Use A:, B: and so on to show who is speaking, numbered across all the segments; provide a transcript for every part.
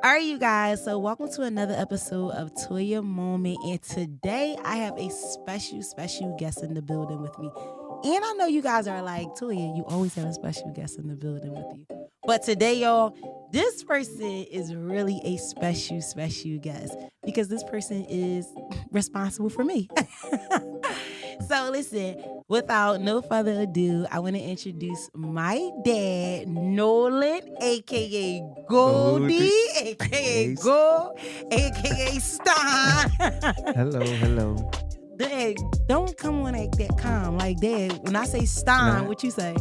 A: All right, you guys. So, welcome to another episode of Toya Moment. And today I have a special guest in the building with me. And I know you guys are like, Toya, you always have a special guest in the building with you. But today, y'all, this person is really a special guest because this person is responsible for me. So listen, without no further ado, I want to introduce my dad, Nolan, aka Goldie, aka Go, aka Stein.
B: Hello.
A: Dad, don't come on like that calm. Like, Dad, when I say Stein, what you say?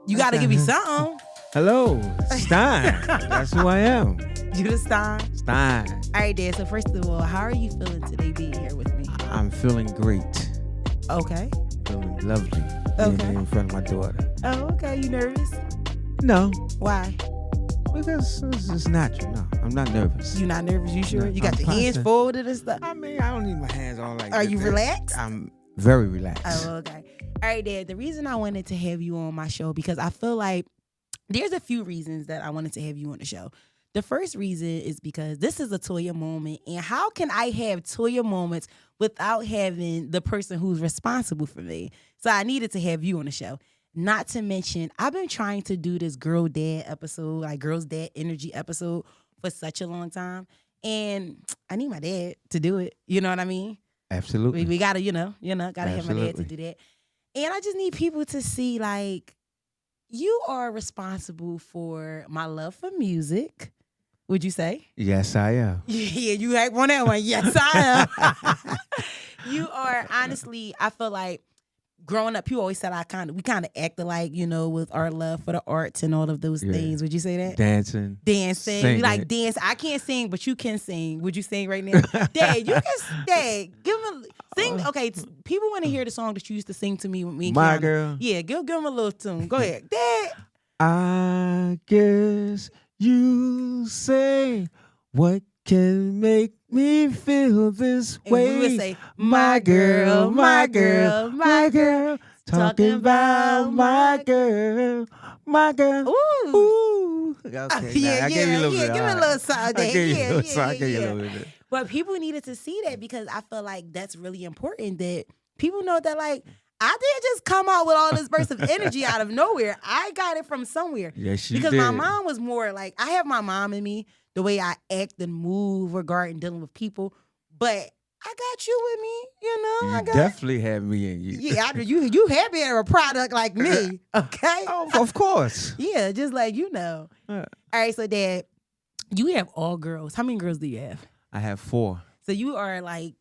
A: You got to give me something.
B: Hello, Stein. That's who I am.
A: You the Stein?
B: Stein.
A: All right, Dad. So first of all, how are you feeling today being here with me?
B: I'm feeling great.
A: Okay.
B: Feeling lovely.
A: Okay.
B: Being in front of my daughter.
A: Oh, okay. You nervous?
B: No.
A: Why?
B: Because it's natural. No, I'm not nervous.
A: You not nervous? You sure?
B: No,
A: You got
B: I'm
A: your hands
B: fine.
A: folded and stuff?
B: I mean, I don't need my hands all like
A: Are
B: that.
A: you relaxed?
B: I'm very relaxed.
A: Oh, okay. All right, Dad. The reason I wanted to have you on my show because I feel like there's a few reasons that I wanted to have you on the show. The first reason is because this is a Toya moment, and how can I have Toya moments without having the person who's responsible for me? So I needed to have you on the show. Not to mention, I've been trying to do this girl dad episode, like girls dad energy episode, for such a long time, and I need my dad to do it. You know what I mean?
B: Absolutely.
A: We gotta, gotta have my dad to
B: Absolutely.
A: do that. And I just need people to see, like, you are responsible for my love for music. Would you say?
B: Yes, I am.
A: Yeah, you hype on that one. Yes, I am. You are, honestly, I feel like growing up, you always said we kind of acted like, with our love for the arts and all of those
B: Yeah.
A: things. Would you say that?
B: Dancing.
A: Dancing.
B: Singing.
A: We like dance. I can't sing, but you can sing. Would you sing right now? Dad, give him sing. Okay, people want to hear the song that you used to sing to me with me.
B: My
A: Kiana.
B: girl.
A: Yeah, give him a little tune. Go ahead. Dad.
B: I guess you say what can make me feel this
A: And
B: way.
A: we would say, my girl, my girl, my girl.
B: Talking about my girl.
A: Ooh.
B: Ooh. Okay,
A: Yeah,
B: I gave you a little bit.
A: give me a little song.
B: I gave you
A: Yeah,
B: a little song. I gave you a
A: yeah.
B: little bit.
A: But people needed to see that because I feel like that's really important that people know that, like, I didn't just come out with all this burst of energy out of nowhere. I got it from somewhere.
B: Yes, you
A: Because
B: did.
A: my mom was more like, I have my mom in me, the way I act and move regarding dealing with people. But I got you with me,
B: You
A: I got
B: definitely had me in you.
A: Yeah, you happy at a product like me, okay?
B: Oh, of course.
A: Yeah, just like All right, so Dad, you have all girls. How many girls do you have?
B: I have 4.
A: So you are like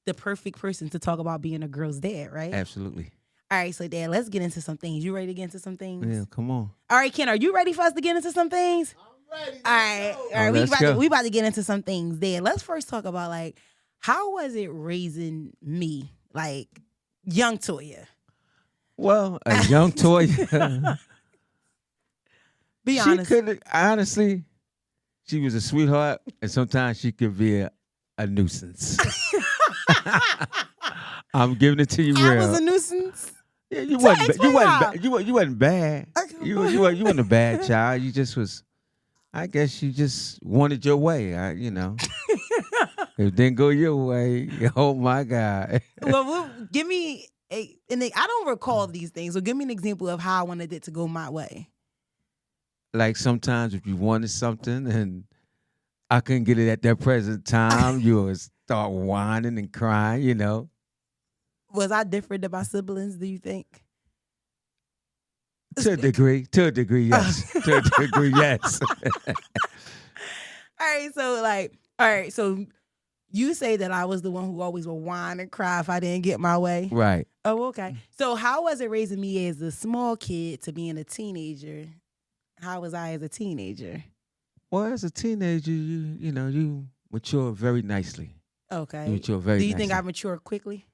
A: the perfect person to talk about being a girl's dad, right?
B: Absolutely.
A: All right, so Dad, let's get into some things. You ready to get into some things?
B: Yeah, come on.
A: All right, Ken, are you ready for us to get into some things?
C: I'm ready.
A: All right,
B: Let's go.
A: we about to get into some things. Dad, let's first talk about, like, how was it raising me, like, young Toya?
B: Well, a young Toya.
A: Be honest.
B: Honestly, she was a sweetheart, and sometimes she could be a nuisance. I'm giving it to you real.
A: I was a nuisance.
B: Yeah, you
A: So
B: wasn't.
A: explain
B: You wasn't.
A: how.
B: You wasn't bad.
A: Okay.
B: You wasn't a bad child. You just was. I guess you just wanted your way. If it didn't go your way, oh my God.
A: Well, give me I don't recall these things, so give me an example of how I wanted it to go my way.
B: Like sometimes if you wanted something and I couldn't get it at that present time, you would start whining and crying.
A: Was I different than my siblings, do you think?
B: To a degree, yes. To a degree, yes.
A: All right, so you say that I was the one who always would whine and cry if I didn't get my way.
B: Right.
A: Oh, okay. So how was it raising me as a small kid to being a teenager? How was I as a teenager?
B: Well, as a teenager, you mature very nicely.
A: Okay.
B: You mature very
A: Do you
B: nicely.
A: think I matured quickly?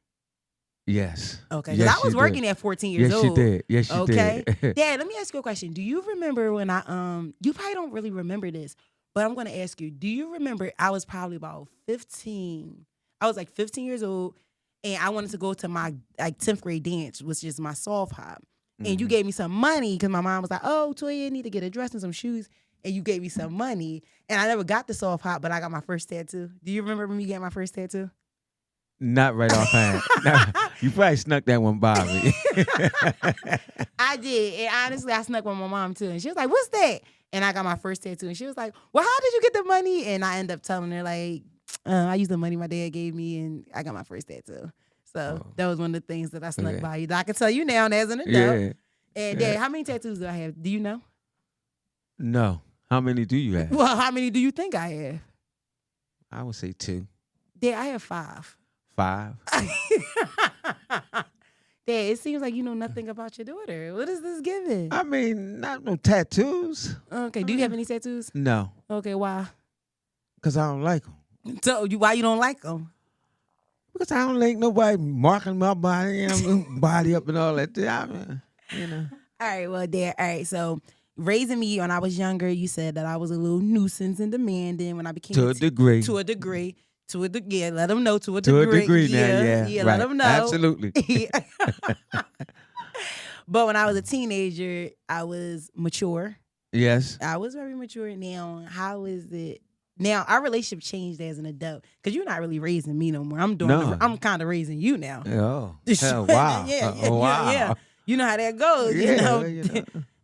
B: Yes.
A: Okay. 'Cause
B: Yes,
A: I was
B: you
A: working
B: did.
A: at 14 years
B: Yes,
A: old.
B: you did. Yes, you
A: Okay.
B: did.
A: Dad, let me ask you a question. Do you remember when you probably don't really remember this, but I'm going to ask you, do you remember I was probably about 15. I was like 15 years old, and I wanted to go to my 10th grade dance, which is my soft hop. And you
B: Mhm.
A: gave me some money because my mom was like, oh, Toya, you need to get a dress and some shoes. and you gave me some money. And I never got the soft hop, but I got my first tattoo. Do you remember me getting my first tattoo?
B: Not right offhand. No, you probably snuck that one by me.
A: I did. And honestly, I snuck with my mom too. And she was like, what's that? And I got my first tattoo. And she was like, well, how did you get the money? And I ended up telling her, like, I used the money my dad gave me and I got my first tattoo. So that was one of the things that I snuck by you. That I can tell you now as an adult.
B: Yeah.
A: And Dad, how many tattoos do I have? Do you know?
B: No. How many do you have?
A: Well, how many do you think I have?
B: I would say 2.
A: Dad, I have 5.
B: 5.
A: Dad, it seems like you know nothing about your daughter. What is this giving?
B: I mean, not no tattoos.
A: Okay, do you have any tattoos?
B: No.
A: Okay, why?
B: Because I don't like them.
A: So why you don't like them?
B: Because I don't like nobody marking my body, body up and all that. I mean,
A: All right, well, Dad, all right, so raising me when I was younger, you said that I was a little nuisance and demanding when I became
B: to a degree.
A: To a degree. Yeah, let them know to a
B: To
A: degree.
B: a degree now, yeah.
A: Let
B: Right.
A: them know.
B: Absolutely.
A: But when I was a teenager, I was mature.
B: Yes.
A: I was very mature. Now, how is it? Now, our relationship changed as an adult because you're not really raising me no more. I'm kind of raising you now.
B: Oh, wow.
A: Yeah. You know how that goes.
B: Yeah,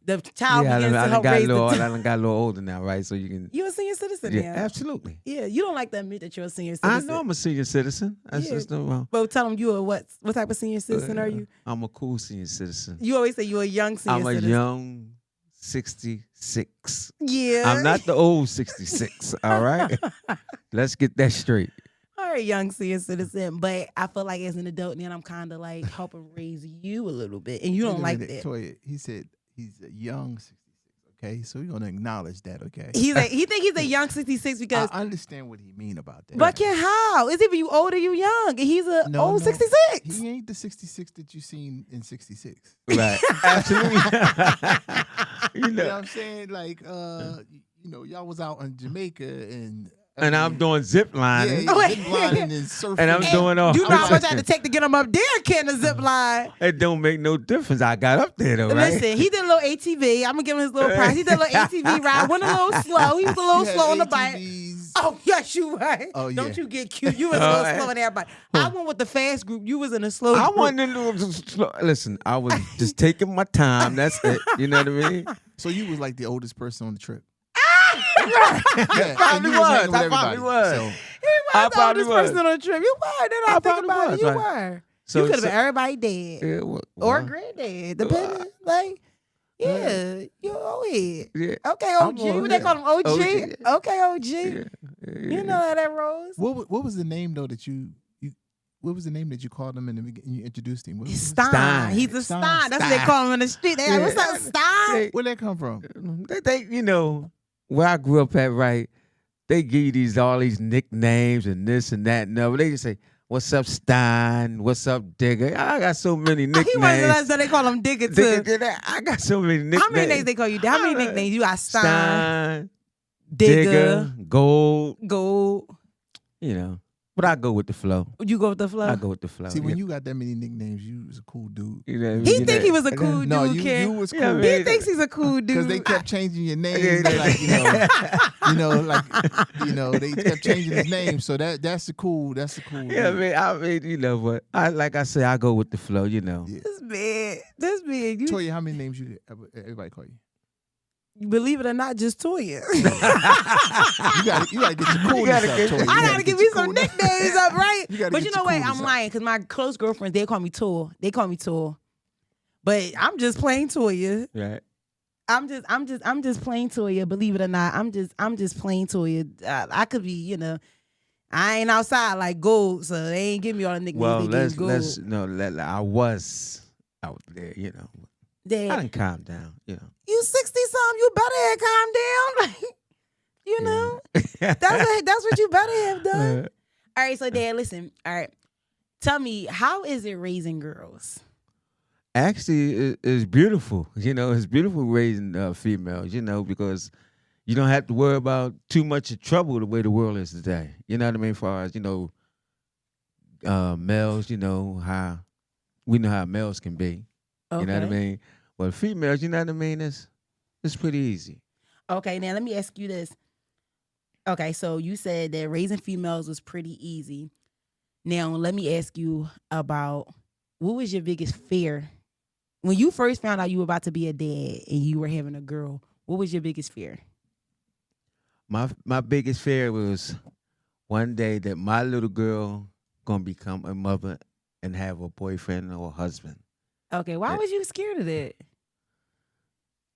A: the child begins to help raise the
B: I done got a little older now, right? So you can.
A: You're a senior citizen
B: Yeah,
A: now.
B: absolutely.
A: Yeah, you don't like to admit that you're a senior
B: I
A: citizen.
B: know I'm a senior citizen. That's just no wrong.
A: But tell them you are what type of senior citizen are you?
B: I'm a cool senior citizen.
A: You always say you're a young senior citizen.
B: I'm a young 66.
A: Yeah.
B: I'm not the old 66, all right? Let's get that straight.
A: All right, young senior citizen. But I feel like as an adult now, I'm kind of like helping raise you a little bit. And you don't like that.
C: Toya, he said he's a young 66, okay? So we're going to acknowledge that, okay?
A: He think he's a young 66 because...
C: I understand what he mean about that.
A: But how? It's either you old or you young. And he's a old 66.
C: He ain't the 66 that you seen in 66.
B: Right. Absolutely.
C: You know what I'm saying? Like, y'all was out in Jamaica and
B: I'm doing zip lining.
C: Yeah, zip lining and surfing.
B: And I'm doing all.
A: You know how much I had to take to get him up there, can the zip line.
B: It don't make no difference. I got up there though, right?
A: Listen, he did a little ATV. I'm gonna give him his little prize. He did a little ATV ride. Went a little slow. He was a little slow on the bike. Oh yes, you right.
C: Oh, yeah.
A: Don't you get cute? You was a little slow on everybody. I went with the fast group. You was in a slow group.
B: I wasn't in the slow. Listen, I was just taking my time. That's it. You know what I mean?
C: So you was like the oldest person on the trip.
B: Yeah, probably was. I probably was.
A: He was the oldest person on the trip. You were. Then I think about it. You were.
B: So,
A: you could have been everybody dead.
B: Yeah,
A: or granddad, depending. Like, yeah, you old head.
B: Yeah.
A: Okay, OG. What they call him, OG? Okay, OG.
B: Yeah.
A: You know how that rolls.
C: What was the name though that you what was the name that you called him in the beginning? You introduced him.
A: Stein. He's a Stein. That's what they call him in the street. They like, what's up, Stein?
C: Where'd that come from?
B: They where I grew up at, right? They give you all these nicknames and this and that and that. They just say, "What's up, Stein? What's up, Digger?" I got so many nicknames.
A: He was so they call him Digger too.
B: I got so many nicknames.
A: How many names they call you? How many nicknames you got?
B: Stein,
A: Digger,
B: Gold.
A: You
B: know. But I go with the flow.
A: You go with the flow?
B: I go with the flow.
C: See, when you got that many nicknames, you was a cool dude.
B: You know,
A: he think he was a cool dude.
C: No, you was cool.
B: Yeah,
A: he thinks he's a cool dude.
C: Because they kept changing your name. They like, they kept changing his name. So that's the cool. That's the cool.
B: Yeah, dude. You know what? Like I say, I go with the flow. You know.
C: Yeah.
A: This man.
C: Toya, how many names everybody call you?
A: Believe it or not, just Toya.
C: you gotta get your coolness up, Toya.
A: I gotta give me some nicknames up, right? But you know what? I'm
C: up.
A: lying because my close girlfriends, they call me Toya. But I'm just plain Toya.
B: Right.
A: I'm just plain Toya. Believe it or not, I'm just plain Toya. I could be, I ain't outside like Gold, so they ain't give me all the nicknames.
B: Well,
A: Gold.
B: I was out there,
A: Dad,
B: I didn't calm down,
A: You 60-something, you better have calmed down. That's what you better have done. All right, so Dad, listen. All right, tell me, how is it raising girls?
B: Actually, it's beautiful. It's beautiful raising females. Because you don't have to worry about too much of trouble the way the world is today. You know what I mean? As far as males, how we know how males can be. Okay. You know what I mean? Well, females, you know what I mean? It's pretty easy.
A: Okay, now let me ask you this. Okay, so you said that raising females was pretty easy. Now let me ask you about what was your biggest fear when you first found out you were about to be a dad and you were having a girl? What was your biggest fear?
B: My biggest fear was one day that my little girl gonna become a mother and have a boyfriend or a husband.
A: Okay, why
B: Eh,
A: was you scared of that?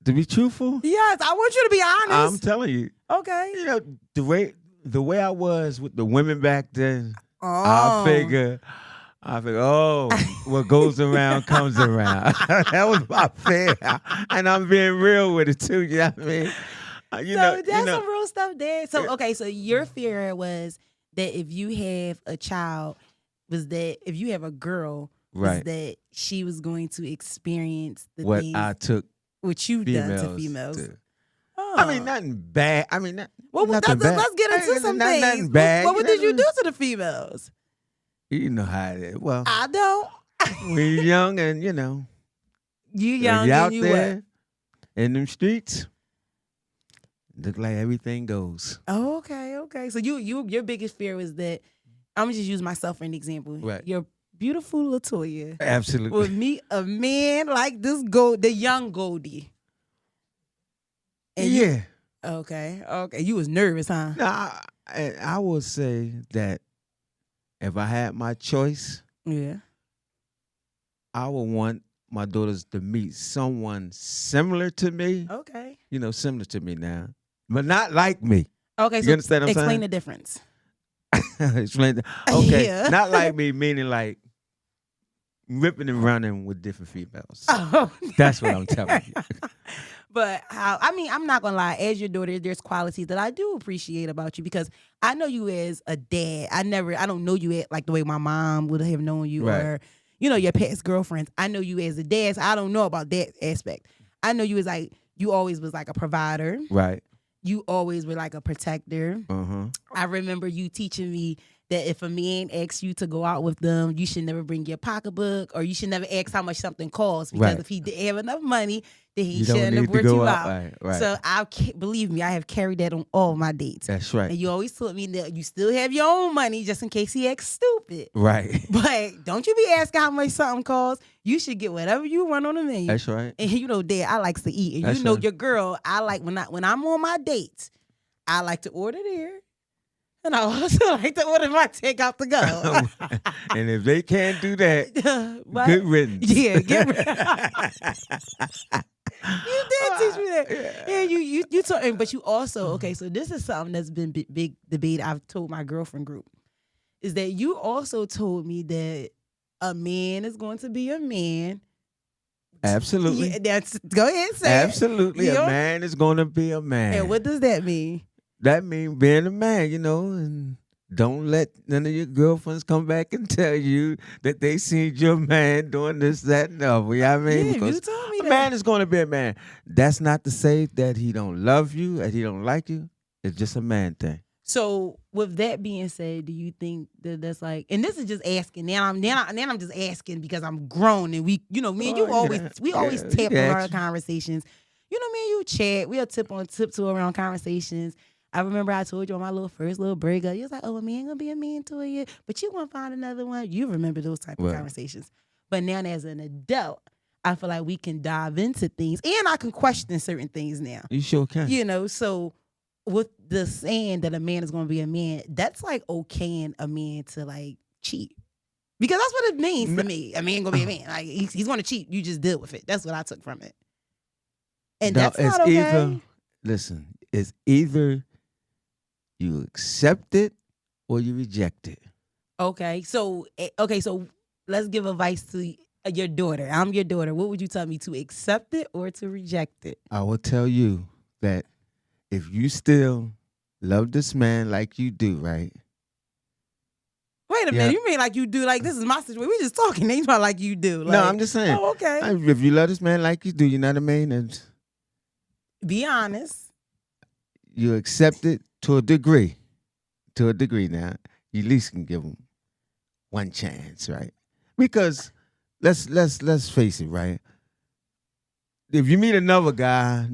B: To be truthful,
A: Yes, I want you to be
B: I'm
A: honest.
B: telling you,
A: Okay.
B: you know the way I was with the women back then. I
A: Oh.
B: figure, oh, what goes around comes around. That was my fear, and I'm being real with it too. You know what I mean?
A: So
B: You
A: that's
B: know,
A: some real stuff there. So
B: eh,
A: okay, so your fear was that if you have a child, was that if you have a girl, was
B: right?
A: that she was going to experience the
B: What
A: things
B: I took
A: what you've done to
B: females
A: females.
B: to. I mean,
A: Oh.
B: nothing bad. I mean,
A: Well,
B: nothing bad.
A: let's get into some things.
B: Nothing bad.
A: What did you do to the females?
B: You know how it is. Well,
A: I don't.
B: when you're young and
A: You
B: you
A: young and
B: out
A: you what?
B: there in them streets, look like everything goes.
A: Oh, okay. So your biggest fear was that I'm gonna just use myself for an example.
B: Right.
A: You're beautiful Latoya
B: Absolutely.
A: would meet a man like this the young Goldie. And
B: Yeah.
A: okay. You was nervous, huh?
B: Now, I would say that if I had my choice,
A: Yeah.
B: I would want my daughters to meet someone similar to me.
A: Okay.
B: Similar to me now, but not like me.
A: Okay,
B: You
A: so
B: understand what I'm
A: explain
B: saying?
A: the difference.
B: Explain that. Okay,
A: Yeah.
B: not like me, meaning like ripping and running with different females.
A: Oh.
B: That's what I'm telling you.
A: But I'm not gonna lie, as your daughter, there's qualities that I do appreciate about you because I know you as a dad. I don't know you like the way my mom would have known you
B: Right.
A: or, your past girlfriends. I know you as a dad, so I don't know about that aspect. I know you as like, you always was like a provider.
B: Right.
A: You always were like a protector. I remember you teaching me that if a man asks you to go out with them, you should never bring your pocketbook or you should never ask how much something costs because
B: Right.
A: if he didn't have enough money, then he
B: You don't
A: shouldn't have
B: need to
A: brought
B: go
A: you
B: out.
A: out.
B: Right.
A: So believe me, I have carried that on all my dates.
B: That's right.
A: And you always told me that you still have your own money just in case he acts stupid.
B: Right.
A: But don't you be asking how much something costs. You should get whatever you want on the menu.
B: That's right.
A: And Dad, I likes to eat. And
B: That's right.
A: your girl, I like when I'm on my dates, I like to order there. And I also like to order my takeout to go.
B: And if they can't do that,
A: What?
B: good riddance.
A: Yeah, get rid. You did teach me that. Yeah, you told, but you also okay. So this is something that's been big debate. I've told my girlfriend group is that you also told me that a man is going to be a man.
B: Absolutely.
A: Yeah, go ahead, say it.
B: Absolutely. A man is going to be a man.
A: And what does that mean?
B: That means being a man, and don't let none of your girlfriends come back and tell you that they seen your man doing this, that, and the other. You know what I mean?
A: Yeah,
B: Because
A: you told me
B: a
A: that.
B: man is going to be a man. That's not to say that he don't love you, that he don't like you. It's just a man thing.
A: So, with that being said, do you think that that's like, and this is just asking. Now I'm just asking because I'm grown and we, me and you always tap on our conversations. Me and you chat. We'll tiptoe around conversations. I remember I told you on my first little breakup, you was like, "Oh, a man gonna be a man to you, but you gonna find another one." You remember those type of conversations. But now, as an adult, I feel like we can dive into things, and I can question certain things now.
B: You sure can.
A: So with the saying that a man is gonna be a man, that's like okaying a man to like cheat. Because that's what it means to me. A man gonna be a man. Like he's gonna cheat. You just deal with it. That's what I took from it. And that's not okay.
B: It's either you accept it or you reject it.
A: Okay, so let's give advice to your daughter. I'm your daughter. What would you tell me, to accept it or to reject it?
B: I will tell you that if you still love this man like you do, right?
A: Wait a minute. You mean like you do? Like this is my situation. We just talking. Ain't not like you do. Like,
B: no, I'm just saying.
A: Oh, okay.
B: If you love this man like you do, you know what I mean? And
A: be honest.
B: You accept it to a degree. To a degree now. You at least can give him one chance, right? Because let's face it, right? If you meet another guy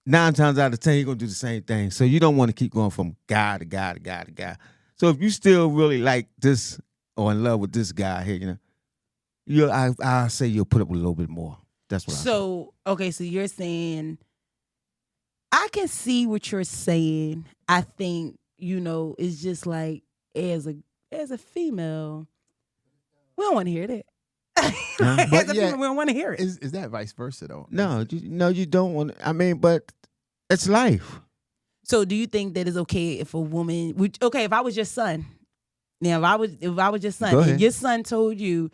B: 9 times out of 10, he's gonna do the same thing. So you don't want to keep going from guy to guy to guy to guy. So if you still really like this or in love with this guy here, I say you'll put up with a little bit more. That's what I say.
A: So, okay, so you're saying, I can see what you're saying. I think, it's just like, as a female, we don't want to hear that.
C: But
A: As a female, we don't want to hear it.
C: Is that vice versa though?
B: No, you don't want. I mean, but it's life.
A: So do you think that it's okay if a woman, if I was your son, now if I was your son,
B: Go
A: and
B: ahead.
A: your son told you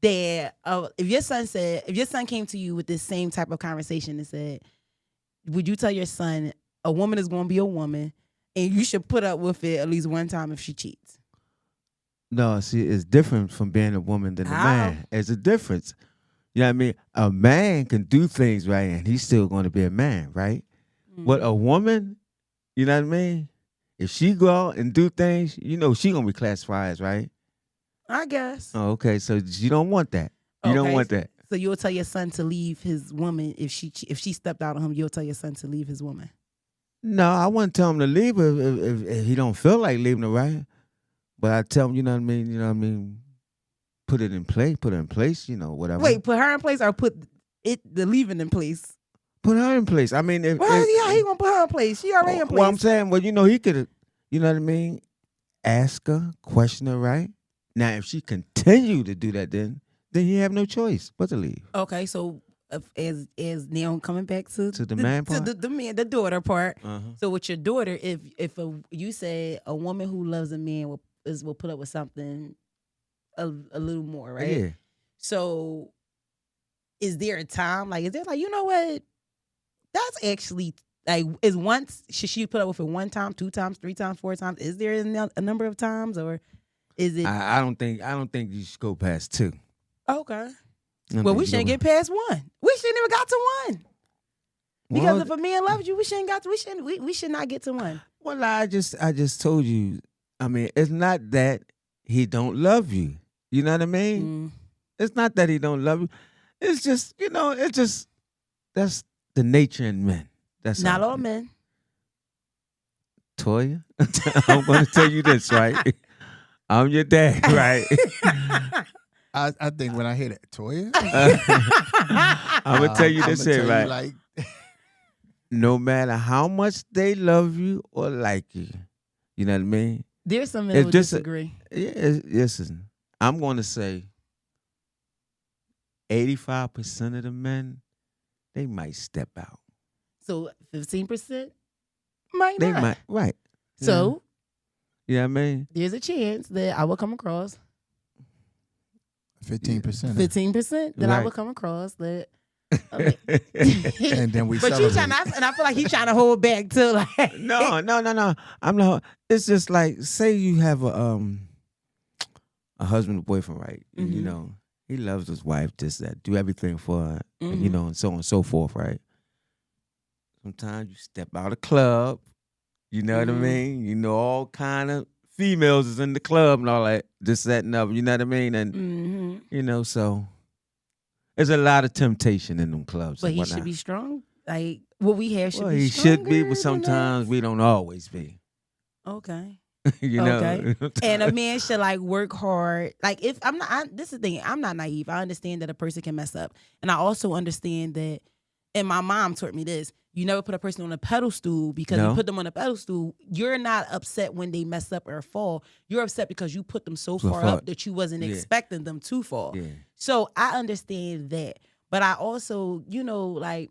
A: that, if your son came to you with this same type of conversation and said, would you tell your son a woman is going to be a woman and you should put up with it at least one time if she cheats?
B: No, see, it's different from being a woman than a
A: How?
B: man. It's a difference. You know what I mean? A man can do things right, and he's still going to be a man, right? But a woman, you know what I mean? If she go out and do things, she gonna be classified as, right?
A: I guess.
B: Oh, okay. So you don't want that. You don't
A: Okay.
B: want that.
A: So you'll tell your son to leave his woman if she stepped out on him. You'll tell your son to leave his woman.
B: No, I wouldn't tell him to leave if he don't feel like leaving her, right? But I tell him, you know what I mean? You know what I mean? Put it in place, whatever.
A: Wait, put her in place or put the leaving in place?
B: Put her in place. I mean,
A: He gonna put her in place. She already in place.
B: Well, I'm saying, he could, you know what I mean? Ask her, question her, right? Now, if she continue to do that, then he have no choice but to leave.
A: Okay, so as now coming back to
B: the man part?
A: to the daughter part.
B: Uh-huh.
A: So with your daughter, if you say a woman who loves a man will put up with something a little more, right?
B: Yeah.
A: So is there a time, like, is there like, you know what? That's actually like, should she put up with it 1 time, 2 times, 3 times, 4 times? Is there a number of times, or is it?
B: I don't think you should go past 2.
A: Okay.
B: I don't
A: Well,
B: think
A: we
B: you
A: shouldn't
B: go-
A: get past 1. We shouldn't even got to 1. Because
B: Well,
A: if a man loves you, we should not get to 1.
B: Well, I just told you. I mean, it's not that he don't love you. You know what I mean? It's not that he don't love you. It's just, that's the nature in men. That's
A: Not all men.
B: Toya, I'm going to tell you this, right? I'm your dad, right?
C: I think when I hear that, Toya,
B: I'm going to tell you
C: I'ma
B: this here,
C: tell you,
B: right?
C: like,
B: No matter how much they love you or like you, you know what I mean?
A: There's some men
B: It's
A: who
B: just
A: disagree.
B: Listen, I'm going to say 85% of the men, they might step out.
A: So 15% might
B: They
A: not.
B: might, right.
A: So
B: You know what I mean?
A: there's a chance that I will come across
C: 15%.
A: 15% that I
B: Right.
A: will come across that. Okay.
C: And then we
A: But you
C: celebrate.
A: trying to, and I feel like he's trying to hold back too. Like,
B: No. I'm not. It's just like, say you have a husband or boyfriend, right? And,
A: Mhm.
B: he loves his wife, just that, do everything for her, and,
A: Mhm.
B: and so on and so forth, right? Sometimes you step out of club, you know what I mean? All kind of females is in the club and all that, this, that, and other, you know what I mean? And, so there's a lot of temptation in them clubs.
A: But
B: and
A: he
B: whatnot.
A: should be strong. Like what we have should
B: Well,
A: be.
B: he should be,
A: stronger
B: but
A: than
B: sometimes
A: that.
B: we don't always be.
A: Okay.
B: you know.
A: Okay. And a man should like work hard. Like if I'm not, this is the thing. I'm not naive. I understand that a person can mess up, and I also understand that. And my mom taught me this: you never put a person on a pedestal because
B: No.
A: you put them on a pedestal. You're not upset when they mess up or fall. You're upset because you put them so far up that you wasn't
B: Yeah.
A: expecting them to fall.
B: Yeah.
A: So I understand that, but I also, like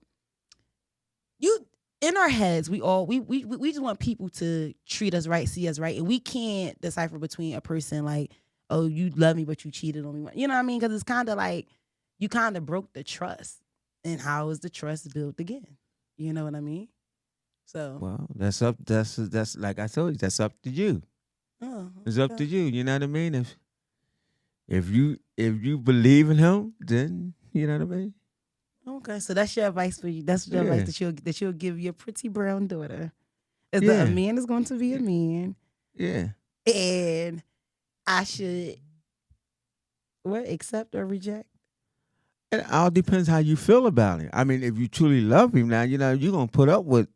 A: you. In our heads, we just want people to treat us right, see us right, and we can't decipher between a person like, oh, you love me, but you cheated on me. You know what I mean? Because it's kind of like you kind of broke the trust, and how is the trust built again? You know what I mean? So,
B: Well, that's up. That's like I told you. That's up to you. It's up to you. You know what I mean? If you believe in him, then you know what I mean.
A: Okay, so that's your advice for you. That's your
B: Yeah.
A: advice that you'll give your pretty brown daughter. Is
B: Yeah.
A: that a man is going to be a man,
B: Yeah.
A: and I should accept or reject?
B: It all depends how you feel about it. I mean, if you truly love him now, you're gonna put up with.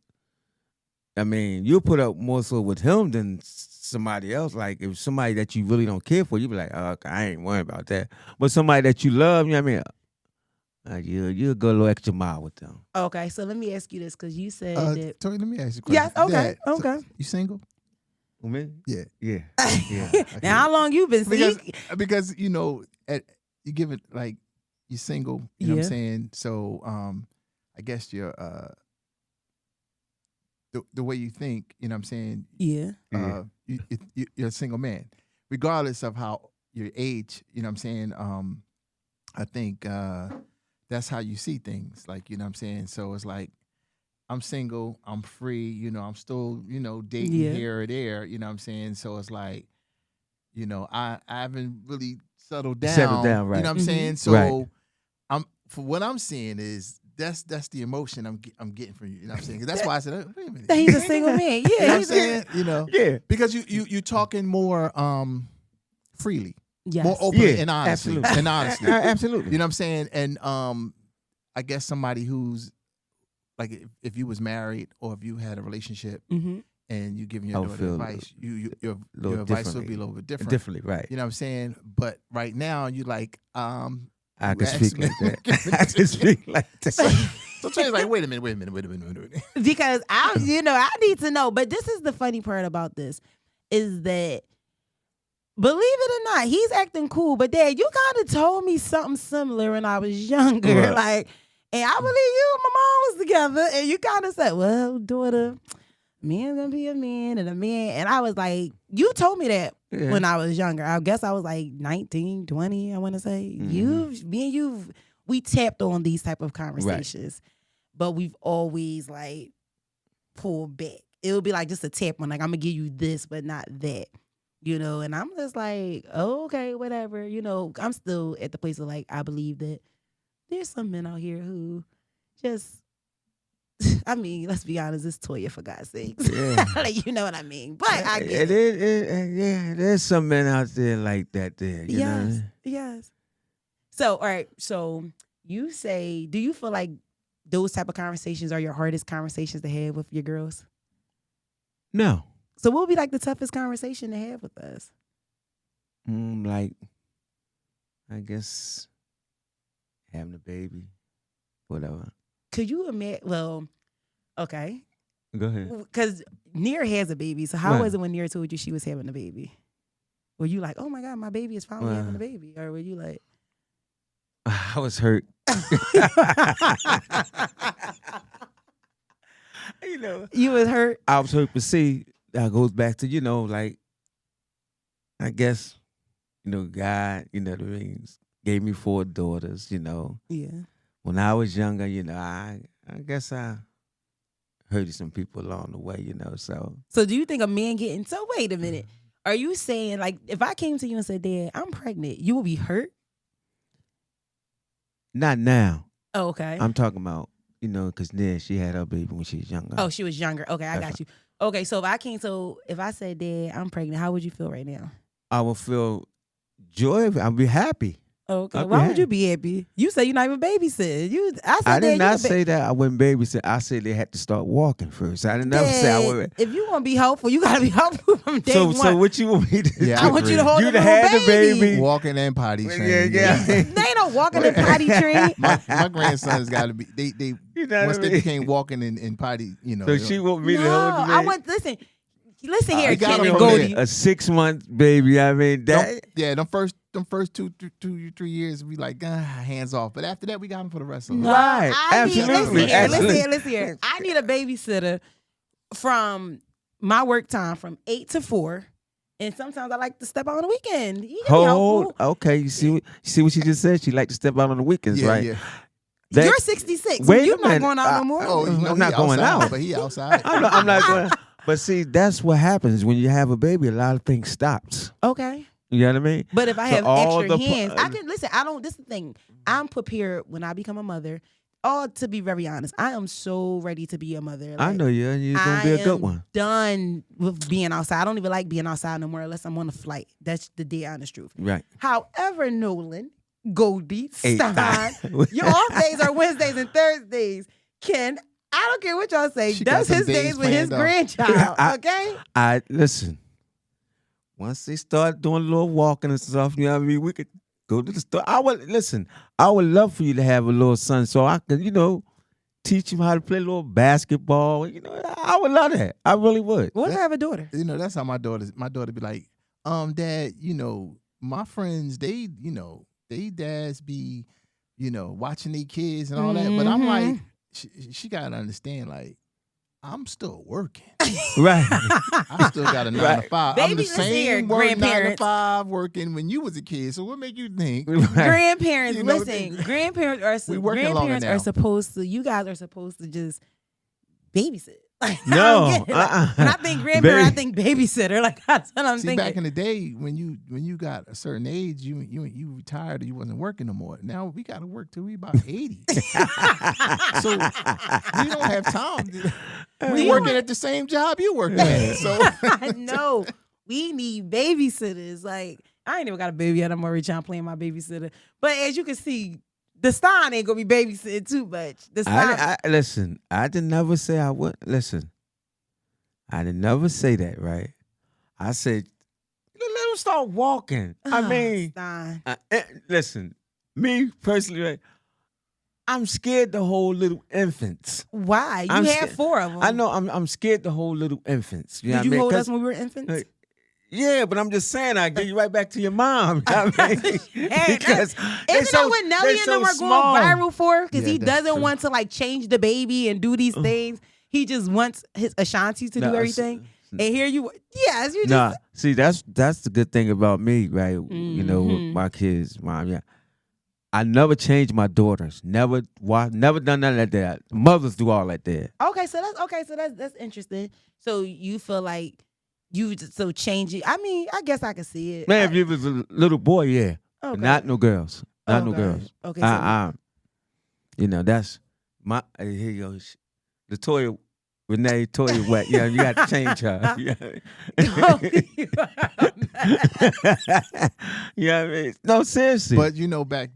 B: I mean, you'll put up more so with him than somebody else. Like if somebody that you really don't care for, you be like, oh, okay, I ain't worried about that. But somebody that you love, you know what I mean, you'll go a little extra mile with them.
A: Okay, so let me ask you this because you said that.
C: Tori, let me ask you a question.
A: Yes, okay,
C: Dad,
A: okay.
C: So, you single?
B: Who, me?
C: Yeah.
B: Yeah. Yeah.
A: Now, how long you been
C: Because you give it like you're single. You know what I'm saying? So I guess you're the way you think. You know what I'm saying?
A: Yeah.
C: You're a single man, regardless of how your age. You know what I'm saying? I think that's how you see things. Like you know what I'm saying? So it's like I'm single, I'm free. You know, I'm still dating here or there. You know what I'm saying? So it's like I haven't really settled down.
B: Right?
C: You know what I'm saying? So for what I'm seeing is that's the emotion I'm getting from you. You know what I'm saying? 'Cause that's why I said, wait a minute.
A: He's a single man. Yeah,
C: you know what I'm saying?
B: Yeah.
C: Because you talking more freely,
A: yes.
C: more openly and honestly,
B: absolutely. Absolutely.
C: You know what I'm saying? And I guess somebody who's like if you was married or if you had a relationship and you giving your daughter advice, your advice would be a little bit different.
B: Differently, right?
C: You know what I'm saying? But right now you like
B: I can speak like that. I can speak like that.
C: So Trey's like, wait a minute.
A: Because I need to know. But this is the funny part about this is that, believe it or not, he's acting cool. But Dad, you kind of told me something similar when I was younger.
B: Right.
A: Like, and I believe you and my mom was together. And you kind of said, well, daughter, man's going to be a man and a man. And I was like, you told me that when I was younger. I guess I was like 19, 20, I want to say. We tapped on these type of conversations. Right. But we've always like pulled back. It would be like just a tap on, like, I'm going to give you this, but not that. And I'm just like, oh, okay, whatever. I'm still at the place of like, I believe that there's some men out here who just, I mean, let's be honest, it's Toya, for God's sakes. Yeah. Like, you know what I mean? But I get it.
B: There's some men out there like that there. You know what I mean?
A: Yes. So, all right. So you say, do you feel like those type of conversations are your hardest conversations to have with your girls?
B: No.
A: So what would be like the toughest conversation to have with us?
B: Like, I guess having a baby, whatever.
A: Could you imagine? Well, okay.
B: Go ahead.
A: Because Near has a baby. So how was it when Near told you she was having a baby? Were you like, oh my God, my baby is finally having a baby? Or were you like?
B: I was hurt.
A: You was hurt?
B: I was hurt, but see, that goes back to, like, I guess, God, what I mean, gave me 4 daughters,
A: Yeah.
B: When I was younger, I guess I hurted some people along the way, so.
A: So do you think a man getting, so wait a minute. Are you saying, like, if I came to you and said, Dad, I'm pregnant, you would be hurt?
B: Not now.
A: Oh, okay.
B: I'm talking about, because then she had her baby when she was younger.
A: Oh, she was younger. Okay, I got you. Okay, so if I said, Dad, I'm pregnant, how would you feel right now?
B: I would feel joy. I'd be happy.
A: Okay, why would you be happy? You say you're not even babysitting. I
B: did not say that I wouldn't babysit. I said they had to start walking first. I didn't never say I would.
A: If you want to be helpful, you got to be helpful from day one.
B: So what you want me to do?
A: I want you to hold
B: you
A: the
B: had
A: little
B: baby.
C: Walking and potty training.
B: Yeah.
A: They ain't walking and potty train.
C: My grandson's got to be. They once they became walking and potty,
B: So she want me to hold the baby.
A: I want listen here,
C: got
A: Ken
C: him
A: and
C: from
A: Goldie.
B: A 6-month baby. I mean that.
C: Them first 2-3 years, we like hands off. But after that, we got him for the rest of the
B: Right. Absolutely.
A: Listen here. I need a babysitter from my work time from 8 to 4. And sometimes I like to step out on the weekend. You can be helpful.
B: Okay. You see what she just said? She like to step out on the weekends, right?
C: Yeah.
A: You're 66. So you're not going out no more.
B: I'm not going out.
C: But he outside.
B: I'm not going. But see, that's what happens when you have a baby. A lot of things stops.
A: Okay.
B: You know what I mean?
A: But if I have extra hands, I can listen. This is the thing. I'm prepared when I become a mother. To be very honest, I am so ready to be a mother.
B: I know you. You're gonna be a good one.
A: Done with being outside. I don't even like being outside no more unless I'm on a flight. That's the honest truth.
B: Right.
A: However, Nolan, Goldie,
B: Hey,
A: Stein. Your off days are Wednesdays and Thursdays. Ken, I don't care what y'all say,
C: She got
A: does
C: them
A: his
C: days
A: days with his
C: planned out.
A: grandchild,
B: I-
A: okay?
B: I listen. Once they start doing a little walking and stuff, you know what I mean, we could go to the store. I would listen. I would love for you to have a little son, so I could, teach him how to play a little basketball. I would love that. I really would.
A: What if I have a daughter?
C: That's how my daughter be like, Dad, my friends, they dads be, watching their kids and all that. But I'm like, she gotta understand, like, I'm still working.
B: Right.
C: I still got a 9 to 5. I'm the
A: Baby, listen here,
C: same work 9 to
A: grandparents.
C: 5 working when you was a kid. So what make you think?
A: Grandparents,
C: You know,
A: listen, grandparents
C: we working longer
A: grandparents
C: now.
A: are supposed to, you guys are supposed to just babysit. Like, I
B: No,
A: don't get it. Like, when I think grandparent, I think babysitter. Like, that's what I'm
C: See,
A: thinking.
C: back in the day when you got a certain age, you retired or you wasn't working no more. Now we got to work till we about 80. So we don't have time. We working at the same job you working at. So
A: I know. We need babysitters. Like, I ain't even got a baby yet. I'm already trying to plan my babysitter. But as you can see, the Stein ain't gonna be babysitting too much. The Stein,
B: Listen, I did never say I would. Listen, I did never say that, right? I said, let him start walking. I mean,
A: Stein.
B: listen, me personally, right, I'm scared to hold little infants.
A: Why? You
B: I'm
A: had
B: scared.
A: 4 of them.
B: I know I'm scared to hold little infants. You know
A: Did
B: what
A: you
B: I mean?
A: hold
B: 'Cause-
A: us when we were infants?
B: Yeah, but I'm just saying, I give you right back to your mom. You know what I mean?
A: Hey,
B: Because
A: isn't that what Nelly and them are going viral for? Because
C: Yeah,
A: he
C: that's
A: doesn't
C: true.
A: want to like change the baby and do these things. He just wants his Ashanti to do everything. And here you, yes, you just.
B: Nah, see, that's the good thing about me, right? With
A: Mhm.
B: my kids, mom. Yeah, I never changed my daughters. Never done nothing like that. Mothers do all that there.
A: Okay, so that's interesting. So you feel like you just so changing. I mean, I guess I can see it.
B: Man, if you was a little boy, yeah, but
A: Okay.
B: not no girls, not no
A: Okay.
B: girls.
A: Okay, so
B: That's my. Here you go, Latoya. Renee, Toya wet. Yeah, you got to change her. Yeah. You know what I mean? No, seriously.
C: but back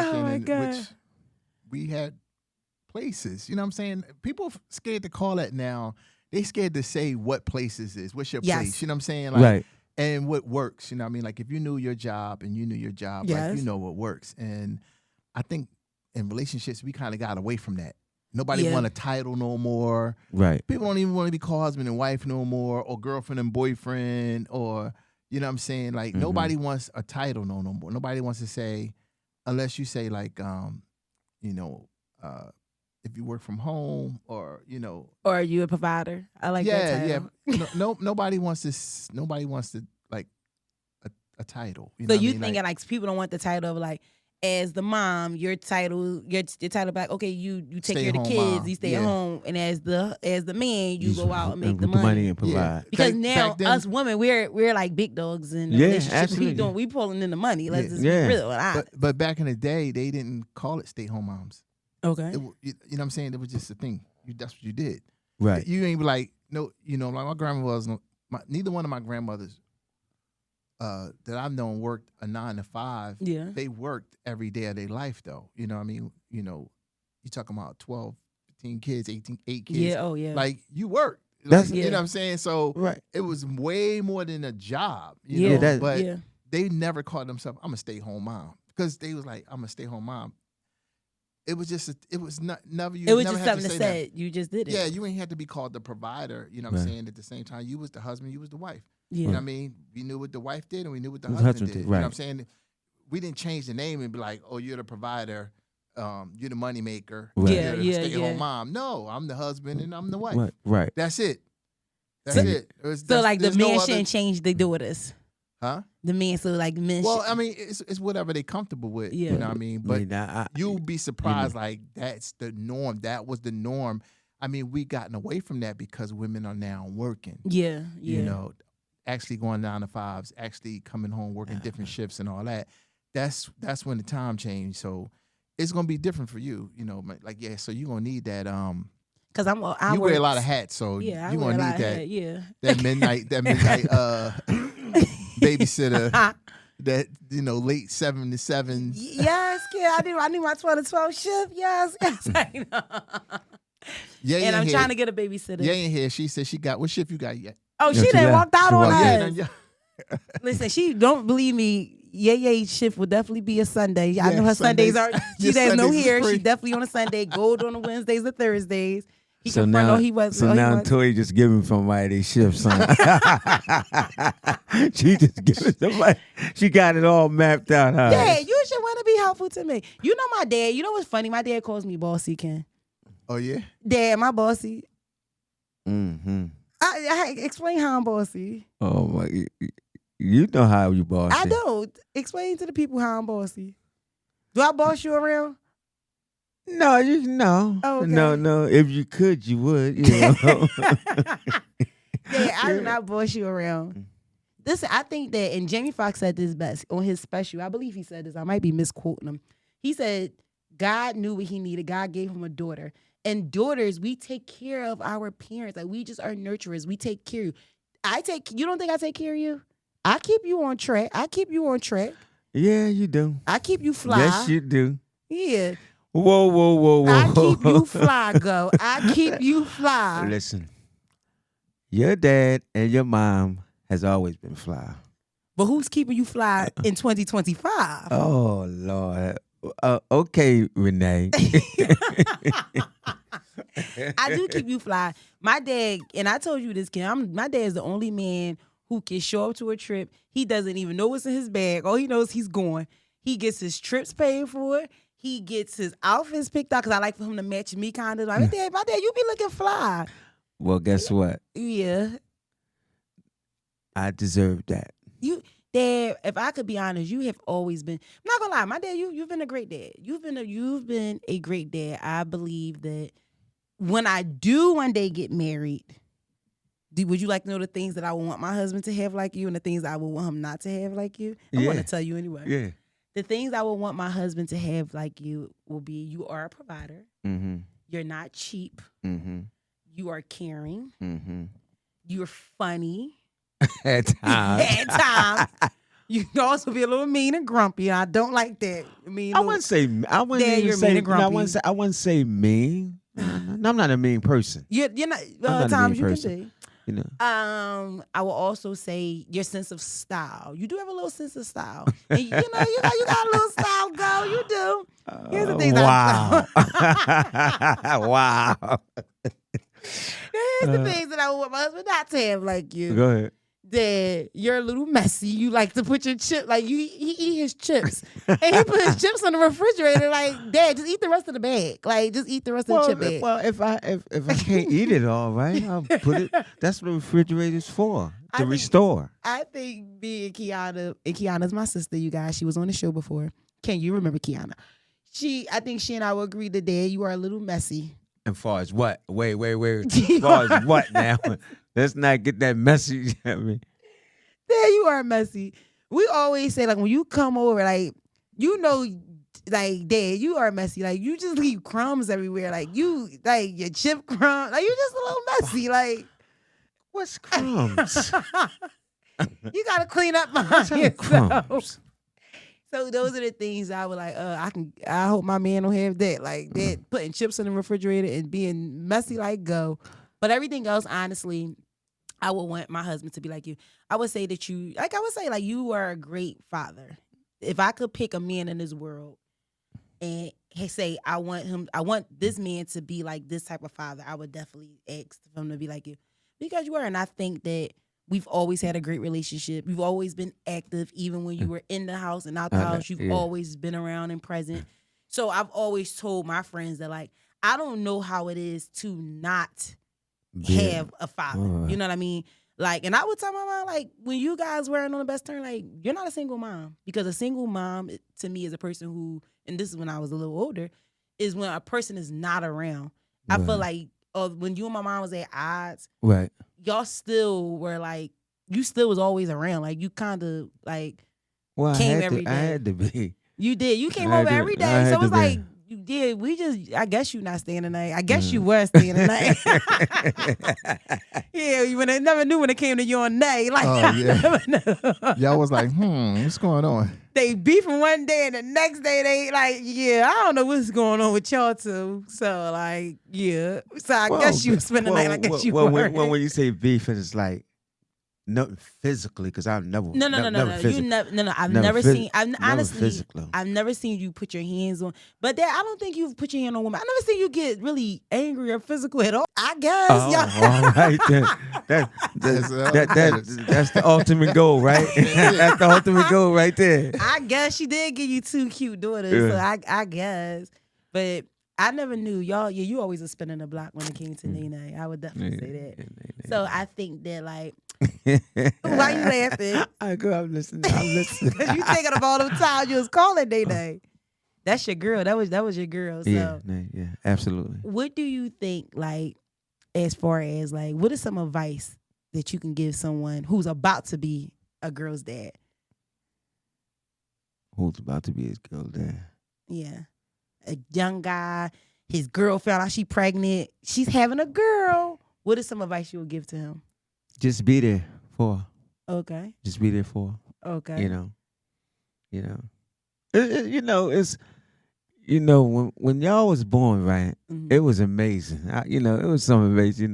A: Oh
C: then,
A: my God.
C: which we had places. You know what I'm saying? People scared to call that now. They scared to say what places is. What's your
A: Yes.
C: place? You know what I'm saying? Like,
B: right.
C: and what works. You know what I mean? Like if you knew your job and you knew your job, like
A: Yes.
C: you know what works. And I think in relationships we kind of got away from that. Nobody
A: Yeah.
C: want a title no more.
B: Right.
C: People don't even want to be called husband and wife no more, or girlfriend and boyfriend, or you know what I'm saying? Like nobody wants a title no more. Nobody wants to say, unless you say like if you work from home or
A: or are you a provider? I like that
C: yeah
A: title.
C: nobody wants to like a title. You
A: So
C: know what I
A: you
C: mean?
A: thinking like people don't want the title of like, as the mom, your title back. Okay, you take care of the
C: Stay-at-home
A: kids,
C: mom.
A: you stay at
C: Yeah.
A: home, and as the man, you go out and make the
B: with
A: money.
B: and provide.
A: Because
C: Back
A: now
C: then-
A: us women, we're like big dogs in the
B: Yeah,
A: relationship.
B: absolutely.
A: We pulling in the money. Let's just
B: Yeah.
A: be real.
C: but back in the day, they didn't call it stay-home moms.
A: Okay.
C: You know what I'm saying? It was just a thing. That's what you did.
B: Right.
C: You ain't be like, no, like my grandma was, neither one of my grandmothers that I've known worked a 9 to 5.
A: Yeah.
C: They worked every day of their life, though. You know what I mean? You talking about 12, 15 kids, 8 kids.
A: Yeah. Oh yeah.
C: Like, you work.
B: That's-
C: You know what I'm saying? So
B: Right.
C: it was way more than a job.
A: yeah.
C: know?
B: that-
C: But
A: yeah.
C: they never called themselves, I'm a stay-home mom. Because they was like, I'm a stay-home mom. It was just, it was not, never, you
A: It was
C: never
A: just
C: had
A: something to
C: say
A: say. You just did it.
C: Yeah, you ain't had to be called the provider. You know what I'm
B: Right.
C: saying? At the same time, you was the husband, you was the wife.
A: Yeah.
C: You know what I mean? We knew what the wife did and we knew what the
B: The
C: husband
B: husband
C: did.
B: did,
C: You know what I'm
B: right.
C: saying? We didn't change the name and be like, oh, you're the provider, you're the money maker,
B: Right.
A: Yeah,
C: you're the
A: yeah,
C: stay-at-home
A: yeah.
C: mom. No, I'm the husband and I'm the wife.
B: Right. Right.
C: That's it. That's
B: So-
C: it.
A: So like the
C: there's no
A: man
C: other-
A: shouldn't change the daughters.
C: Huh?
A: The men, so like men.
C: Well,
A: should-
C: I mean, it's whatever they comfortable with.
A: Yeah.
C: You know what I mean? But
B: I,
C: you'll be surprised, like that's the norm. That was the norm. I mean, we gotten away from that because women are now working.
A: yeah. Yeah.
C: You know, actually going 9 to 5s, actually coming home working different shifts and all that. That's when the time changed. So it's gonna be different for you. You know, like yeah. So you're gonna need that.
A: Because I
C: You wear a lot of hats, so
A: Yeah, I
C: you're
A: wear a
C: gonna
A: lot
C: need
A: of
C: that.
A: hat, yeah.
C: That midnight babysitter that late 7 to 7.
A: Yes, kid. I need my 12 to 12 shift. Yes. I know.
C: Yeah,
A: and I'm trying to get a babysitter.
C: Yeah, in here. She said she got what shift you got yet?
A: Oh, she done walked out on us.
C: Yeah.
A: Listen, she don't believe me. Yeah, shift will definitely be a Sunday. I know her Sundays are. She has no hair. She definitely on a Sunday. Gold on the Wednesdays or Thursdays.
B: So now Toya just giving somebody their shifts, son. She just giving somebody. She got it all mapped out. Huh?
A: Yeah, you should want to be helpful to me. You know my dad. You know what's funny? My dad calls me bossy, Ken.
C: Oh yeah.
A: Dad, my bossy.
B: Mm-hmm.
A: I explain how I'm bossy.
B: Oh my, you know how you bossy.
A: I don't. Explain to the people how I'm bossy. Do I boss you around?
B: No,
A: Oh, okay.
B: No. If you could, you would. You know?
A: Yeah, I do not boss you around. Listen, I think that, and Jamie Foxx said this best on his special. I believe he said this. I might be misquoting him. He said, God knew what he needed. God gave him a daughter. And daughters, we take care of our parents. Like, we just are nurturers. We take care of you. You don't think I take care of you? I keep you on track.
B: Yeah, you do.
A: I keep you fly.
B: Yes, you do.
A: Yeah.
B: Whoa.
A: I keep you fly, go. I keep you fly.
B: Listen, your dad and your mom has always been fly.
A: But who's keeping you fly in 2025?
B: Oh, Lord. Okay, Renee.
A: I do keep you fly. My dad, and I told you this, Ken, my dad is the only man who can show up to a trip. He doesn't even know what's in his bag. All he knows he's going. He gets his trips paid for. He gets his outfits picked out because I like for him to match me kind of. Like, my dad, you be looking fly.
B: Well, guess what?
A: Yeah.
B: I deserve that.
A: Dad, if I could be honest, you have always been. I'm not gonna lie, my dad, you've been a great dad. You've been a great dad. I believe that when I do one day get married, would you like to know the things that I would want my husband to have like you and the things I would want him not to have like you? I'm gonna tell you anyway.
B: Yeah.
A: The things I would want my husband to have like you will be: you are a provider.
B: Mm-hmm.
A: You're not cheap.
B: Mm-hmm.
A: You are caring.
B: Mm-hmm.
A: You're funny.
B: At times.
A: At times. You can also be a little mean and grumpy. I don't like that.
B: I wouldn't say mean No, I'm not a mean person.
A: You're not.
B: I'm not
A: times
B: a mean
A: you
B: person.
A: can be.
B: You know.
A: I will also say your sense of style. You do have a little sense of style. And you got a little style, girl. You do. Here's the things
B: wow. Wow.
A: Here's the things that I would want my husband not to have like you.
B: Go ahead.
A: That you're a little messy. You like to put your chip, like he eat his chips. And he put his chips in the refrigerator, like, Dad, just eat the rest of the bag. Like, just eat the rest of the chip bag.
B: Well, if I can't eat it all, right, I'll put it. That's what the refrigerator's for, to restore.
A: I think me and Kiana's my sister, you guys. She was on the show before. Can you remember Kiana? I think she and I will agree that, Dad, you are a little messy.
B: As far as what? Wait. As far as what now? Let's not get that message at me.
A: Dad, you are messy. We always say, like, when you come over, like, like, Dad, you are messy. Like, you just leave crumbs everywhere. Like, your chip crumbs. Like, you just a little messy. Like,
B: what's crumbs?
A: You got to clean up behind yourself. Crumbs? So those are the things I would like. I hope my man don't have that. Like that, putting chips in the refrigerator and being messy like go. But everything else, honestly, I would want my husband to be like you. I would say that you you are a great father. If I could pick a man in this world and say I want this man to be like this type of father, I would definitely ask for him to be like you, because you are. And I think that we've always had a great relationship. We've always been active, even when you were in the house and out the house. You've always been around and present. So I've always told my friends that, like, I don't know how it is to not have a father. You know what I mean? Like, and I would tell my mom, like, when you guys weren't on the best term, like, you're not a single mom. Because a single mom, to me, is a person who, and this is when I was a little older, is when a person is not around. I feel like when you and my mom was at odds,
B: right,
A: y'all still were like, you still was always around. Like, you kind of like
B: came
A: every day.
B: I had to be.
A: You did. You came over every day. So it was like you did. We just, I guess you not staying the night. I guess you were staying the night. Yeah, you never knew when it came to your night. Like,
C: Oh, yeah.
A: never knew.
C: Y'all was like, what's going on?
A: They beefing one day and the next day they like, yeah, I don't know what's going on with y'all two. So like, yeah. So I guess you spend the night. I guess you were.
B: when you say beef, it's like nothing physically, because I've never.
A: No. You never. I've never seen. Honestly,
B: physical.
A: I've never seen you put your hands on. But I don't think you've put your hand on women. I never seen you get really angry or physical at all. I guess.
B: All right then. That's the ultimate goal, right? That's the ultimate goal right there.
A: I guess she did give you 2 cute daughters, so I guess. But I never knew y'all. Yeah, you always was spinning the block when it came to Nene. I would definitely say that. So I think that like. Why you laughing?
B: I'm listening.
A: Because you thinking of all the times you was calling Nene. That's your girl. That was your girl. So
B: yeah, absolutely.
A: what do you think, like, as far as like, what is some advice that you can give someone who's about to be a girl's dad?
B: Who's about to be his girl dad?
A: Yeah. A young guy, his girl found out she pregnant. She's having a girl. What is some advice you would give to him?
B: Just be there for her.
A: Okay.
B: Just be there for her.
A: Okay.
B: You know. It's when y'all was born, right?
A: Mhm.
B: It was amazing. It was something amazing.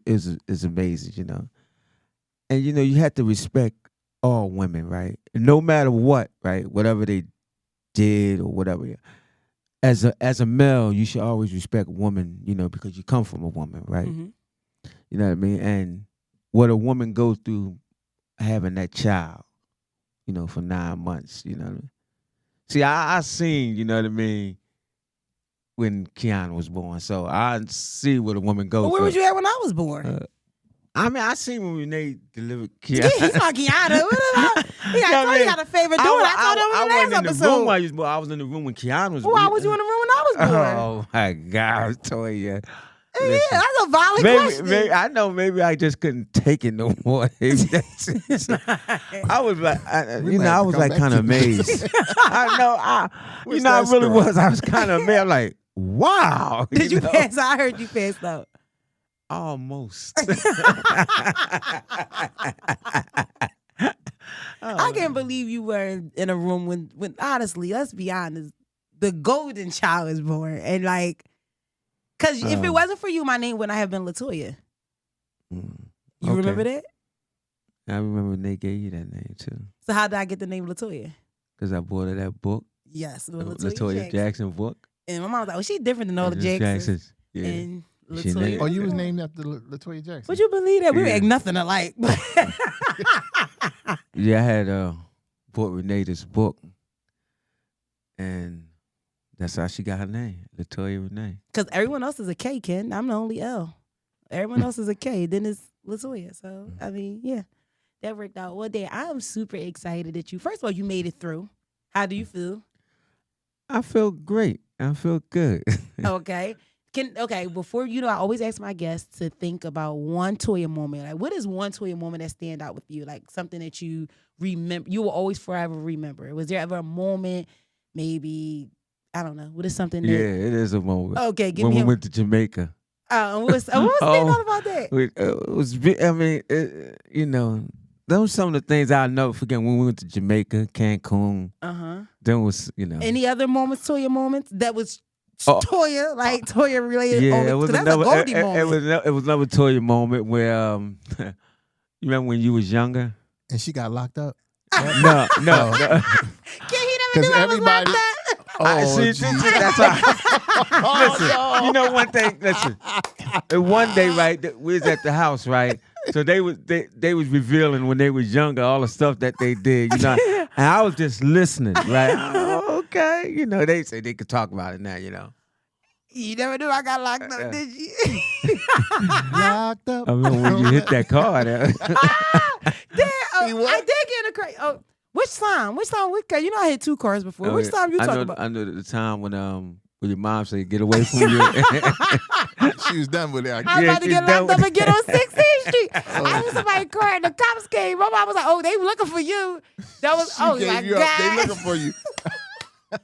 B: It's amazing. And you had to respect all women, right? No matter what, right? Whatever they did or whatever. As a male, you should always respect a woman, because you come from a woman, right?
A: Mhm.
B: You know what I mean? And what a woman goes through having that child, for 9 months, you know what I mean? See, I seen, you know what I mean, when Kiana was born. So I see what a woman goes through.
A: Where was you at when I was born?
B: I seen when they delivered Kiana.
A: Yeah, he's not Kiana. He got a favorite daughter. I told him in the last episode.
B: I was in the room when Kiana was
A: born. Why was you in the room when I was born?
B: Oh, my God, Toya.
A: Yeah, that's a valid question.
B: Maybe I know. Maybe I just couldn't take it no more. I was like, I was like kind of amazed. I know. I really was. I was kind of amazed. I'm like, wow.
A: Did you pass out? I heard you passed out.
B: Almost.
A: I can't believe you were in a room when honestly, let's be honest, the golden child is born, and like. Because if it wasn't for you, my name wouldn't have been Latoya. You remember that?
B: I remember they gave you that name, too.
A: So how did I get the name Latoya?
B: Because I bought her that book.
A: Yes, the
B: Latoya Jackson book.
A: And my mom was like, well, she's different than all the Jacksons.
B: Yeah.
A: And Latoya.
C: Oh, you was named after Latoya Jackson?
A: Would you believe that? We were nothing alike.
B: Yeah, I had bought Renee this book. And that's how she got her name, Latoya Renee.
A: Because everyone else is a K, Ken. I'm the only L. Everyone else is a K. Then it's Latoya. So, I mean, yeah. That worked out. Well, Dan, I am super excited that first of all, you made it through. How do you feel?
B: I feel great. I feel good.
A: Okay. Before I always ask my guests to think about one Toya moment. Like, what is one Toya moment that stand out with you? Like something that you remember, you will always forever remember. Was there ever a moment, maybe, I don't know, what is something that...
B: Yeah, it is a moment.
A: Okay,
B: when we went to Jamaica.
A: What was stand out about that?
B: Those were some of the things I'll never forget when we went to Jamaica, Cancun. Then was,
A: Any other moments, Toya moments, that was Toya, like Toya related?
B: Yeah, it was another
A: Goldie moment.
B: It was another Toya moment where, you remember when you was younger?
C: And she got locked up?
B: No.
A: He never knew I was locked up.
B: That's why. Listen, one thing. Listen, and one day, right, we was at the house, right. So they was revealing when they was younger all the stuff that they did, and I was just listening, right. Oh, okay, they say they could talk about it now,
A: You never knew I got locked up, did you?
C: Locked up.
B: I mean, when you hit that car,
A: I did get in a crazy. Oh. Which time? I had 2 cars before. Which time you talking about?
B: I know the time when your mom said, "Get away from you."
C: She was done with it.
A: I was about to get locked up and get on 16th Street. I was somebody's car and the cops came. My mom was like, "Oh, they looking for you." That was
C: my God. They looking for you.
A: I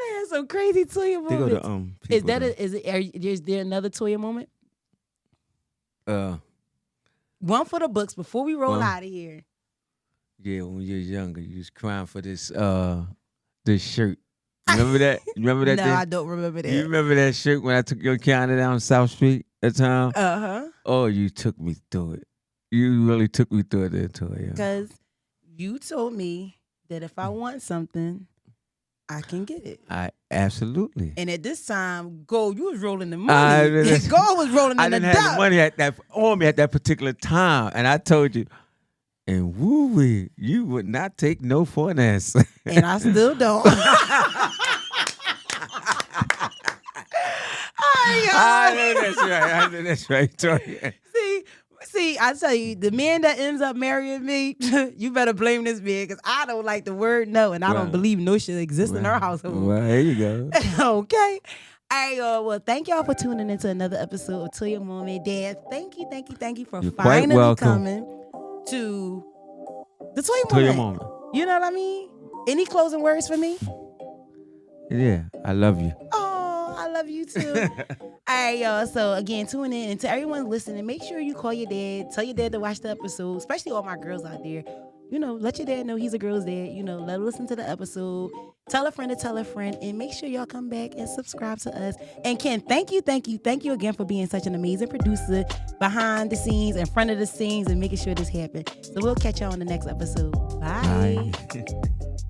A: I had some crazy Toya
B: They go
A: moments.
B: to
A: Is that is there another Toya moment? One for the books before we roll out of here.
B: Yeah, when you was younger, you was crying for this shirt. Remember that? You remember that?
A: No, I don't remember that.
B: You remember that shirt when I took your counter down South Street that time?
A: Uh-huh.
B: Oh, you took me through it. You really took me through it there, Toya.
A: Because you told me that if I want something, I can get it.
B: Absolutely.
A: And at this time, Gold, you was rolling the money. Gold was rolling
B: I
A: in the
B: didn't have
A: dough.
B: the money on me at that particular time. And I told you, and woo-wee, you would not take no for an answer.
A: And I still don't.
B: I know that's right, Toya.
A: See, I tell you, the man that ends up marrying me, you better blame this man because I don't like the word no, and I don't believe no shit exists in our household.
B: Well, there you go.
A: Okay. All right, y'all. Well, thank y'all for tuning into another episode of Toya Moment. Dad, thank you for
B: You're quite
A: finally
B: welcome.
A: coming to the Toya Moment. You know what I mean? Any closing words for me?
B: Yeah, I love you.
A: Oh, I love you too. All right, y'all. So again, tune in, and to everyone listening, make sure you call your dad. Tell your dad to watch the episode, especially all my girls out there. You know, let your dad know he's a girl's dad. You know, let her listen to the episode. Tell a friend to tell a friend, and make sure y'all come back and subscribe to us. And Ken, thank you again for being such an amazing producer behind the scenes, in front of the scenes, and making sure this happened. So we'll catch y'all on the next episode. Bye.
B: Bye.